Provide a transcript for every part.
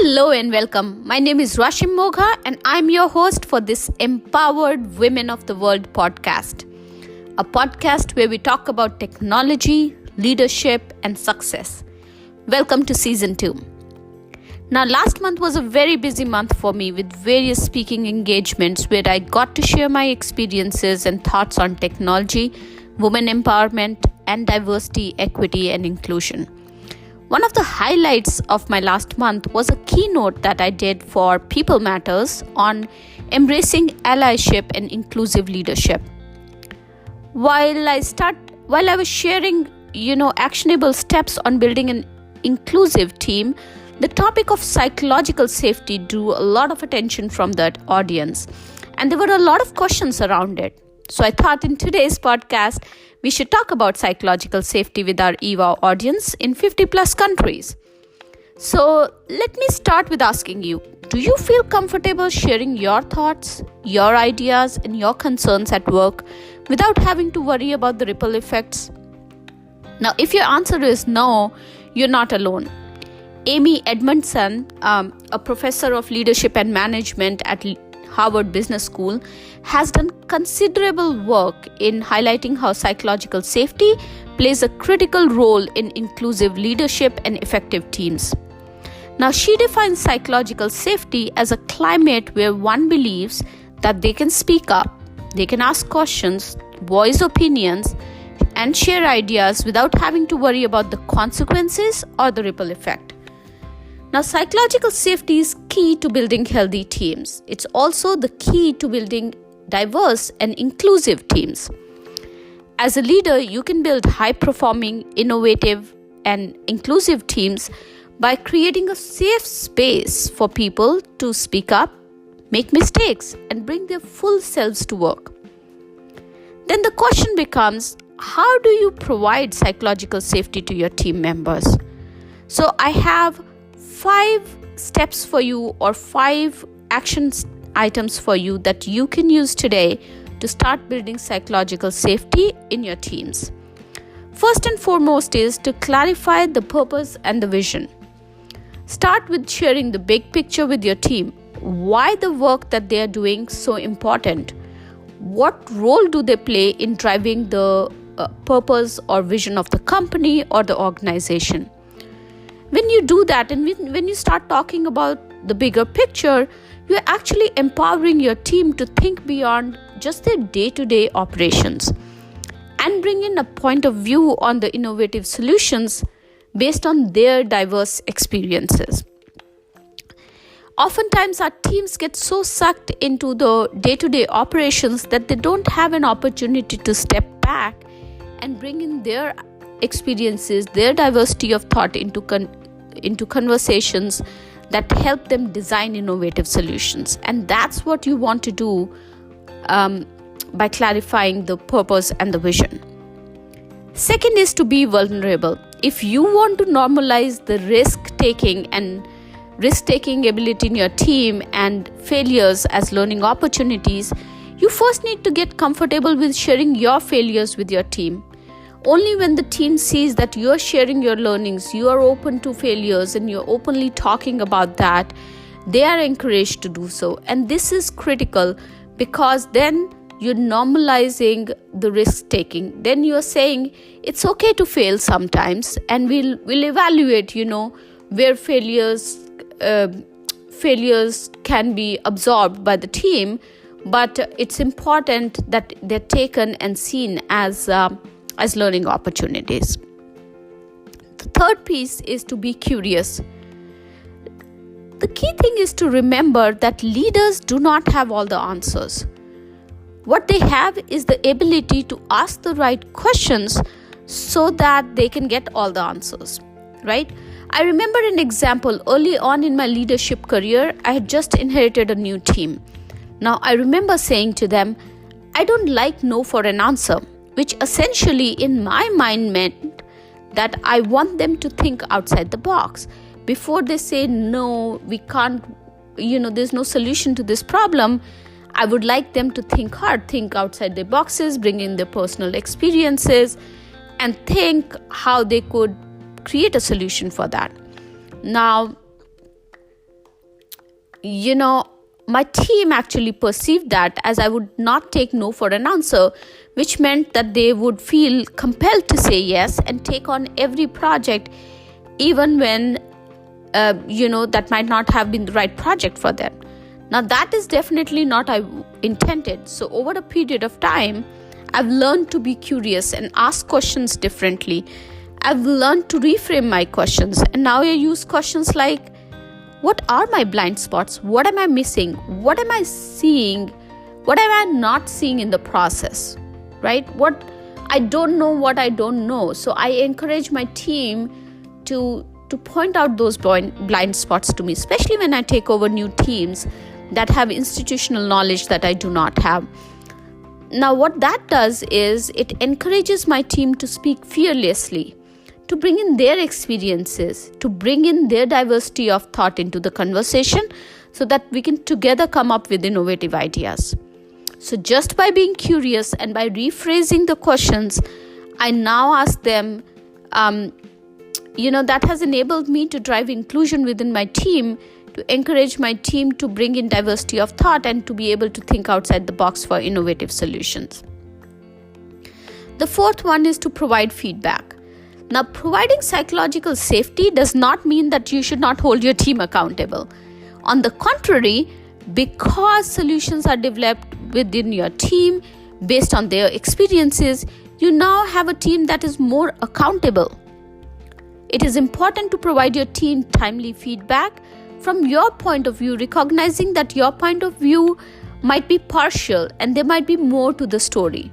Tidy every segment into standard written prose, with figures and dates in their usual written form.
Hello and welcome. My name is Rashim Mogha and I'm your host for this Empowered Women of the World podcast. A podcast where we talk about technology, leadership and success. Welcome to season 2. Now last month was a very busy month for me with various speaking engagements where I got to share my experiences and thoughts on technology, women empowerment and diversity, equity and inclusion. One of the highlights of my last month was a keynote that I did for People Matters on embracing allyship and inclusive leadership. While I was sharing, actionable steps on building an inclusive team, the topic of psychological safety drew a lot of attention from that audience, and there were a lot of questions around it. So I thought in today's podcast, we should talk about psychological safety with our eWOW audience in 50 plus countries. So let me start with asking you, do you feel comfortable sharing your thoughts, your ideas, and your concerns at work without having to worry about the ripple effects? Now, if your answer is no, you're not alone. Amy Edmondson, a professor of leadership and management at Harvard Business School, has done considerable work in highlighting how psychological safety plays a critical role in inclusive leadership and effective teams. Now, she defines psychological safety as a climate where one believes that they can speak up, they can ask questions, voice opinions, and share ideas without having to worry about the consequences or the ripple effect. Now, psychological safety is key to building healthy teams. It's also the key to building diverse and inclusive teams. As a leader, you can build high-performing, innovative, and inclusive teams by creating a safe space for people to speak up, make mistakes, and bring their full selves to work. Then the question becomes, how do you provide psychological safety to your team members? So I have 5 steps for you, or 5 action items for you that you can use today to start building psychological safety in your teams. First and foremost is to clarify the purpose and the vision. Start with sharing the big picture with your team. Why the work that they are doing so important? What role do they play in driving the purpose or vision of the company or the organization? When you do that and when you start talking about the bigger picture, you're actually empowering your team to think beyond just their day-to-day operations and bring in a point of view on the innovative solutions based on their diverse experiences. Oftentimes, our teams get so sucked into the day-to-day operations that they don't have an opportunity to step back and bring in their experiences, their diversity of thought into conversations that help them design innovative solutions. And that's what you want to do by clarifying the purpose and the vision. Second is to be vulnerable. If you want to normalize the risk-taking ability in your team and failures as learning opportunities, you first need to get comfortable with sharing your failures with your team. Only when the team sees that you are sharing your learnings, you are open to failures, and you're openly talking about that, they are encouraged to do so. And this is critical because then you're normalizing the risk-taking. Then you're saying it's okay to fail sometimes, and we'll evaluate, where failures can be absorbed by the team, but it's important that they're taken and seen as learning opportunities. The third piece is to be curious. The key thing is to remember that leaders do not have all the answers. What they have is the ability to ask the right questions so that they can get all the answers, right? I remember an example early on in my leadership career. I had just inherited a new team. Now, I remember saying to them, I don't like no for an answer, which essentially in my mind meant that I want them to think outside the box. Before they say, no, we can't, there's no solution to this problem, I would like them to think hard, think outside their boxes, bring in their personal experiences, and think how they could create a solution for that. Now, my team actually perceived that as I would not take no for an answer, which meant that they would feel compelled to say yes and take on every project, even when, that might not have been the right project for them. Now, that is definitely not I intended. So over a period of time, I've learned to be curious and ask questions differently. I've learned to reframe my questions. And now I use questions like, what are my blind spots? What am I missing? What am I seeing? What am I not seeing in the process? Right? What I don't know, what I don't know. So I encourage my team to point out those blind spots to me, especially when I take over new teams that have institutional knowledge that I do not have. Now, what that does is it encourages my team to speak fearlessly, to bring in their experiences, to bring in their diversity of thought into the conversation so that we can together come up with innovative ideas. So just by being curious and by rephrasing the questions, I now ask them, that has enabled me to drive inclusion within my team, to encourage my team to bring in diversity of thought and to be able to think outside the box for innovative solutions. The fourth one is to provide feedback. Now, providing psychological safety does not mean that you should not hold your team accountable. On the contrary, because solutions are developed within your team based on their experiences, you now have a team that is more accountable. It is important to provide your team timely feedback from your point of view, recognizing that your point of view might be partial and there might be more to the story.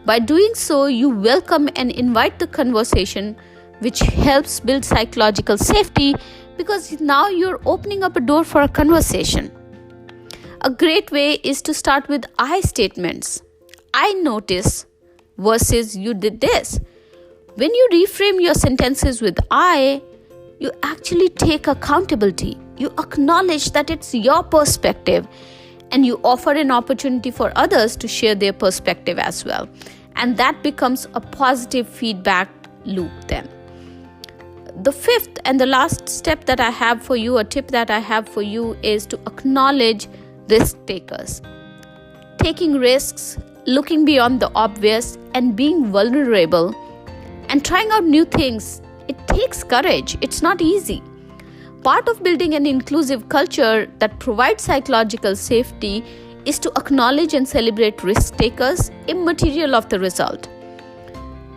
By doing so, you welcome and invite the conversation, which helps build psychological safety because now you're opening up a door for a conversation. A great way is to start with I statements. I notice versus you did this. When you reframe your sentences with I, you actually take accountability. You acknowledge that it's your perspective and you offer an opportunity for others to share their perspective as well. And that becomes a positive feedback loop then. The fifth and the last step that I have for you, a tip that I have for you, is to acknowledge risk takers. Taking risks, looking beyond the obvious, and being vulnerable and trying out new things, it takes courage. It's not easy. Part of building an inclusive culture that provides psychological safety is to acknowledge and celebrate risk takers, immaterial of the result.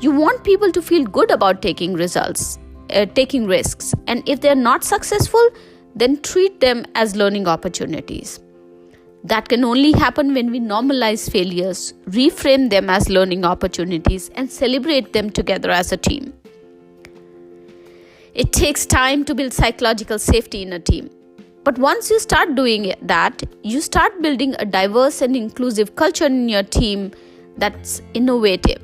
You want people to feel good about taking risks. And if they're not successful, then treat them as learning opportunities. That can only happen when we normalize failures, reframe them as learning opportunities, and celebrate them together as a team. It takes time to build psychological safety in a team. But once you start doing that, you start building a diverse and inclusive culture in your team that's innovative.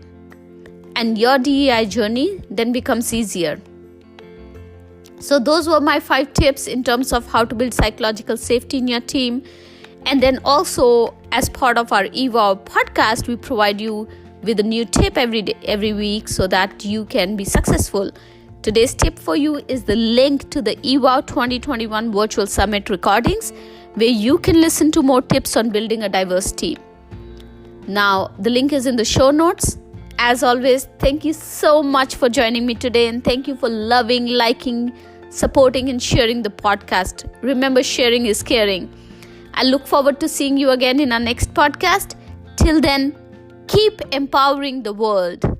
And your DEI journey then becomes easier. So those were my 5 tips in terms of how to build psychological safety in your team. And then also, as part of our eWOW podcast, we provide you with a new tip every week so that you can be successful. Today's tip for you is the link to the eWOW 2021 Virtual Summit recordings, where you can listen to more tips on building a diverse team. Now, the link is in the show notes. As always, thank you so much for joining me today, and thank you for loving, liking, supporting, and sharing the podcast. Remember, sharing is caring. I look forward to seeing you again in our next podcast. Till then, keep empowering the world.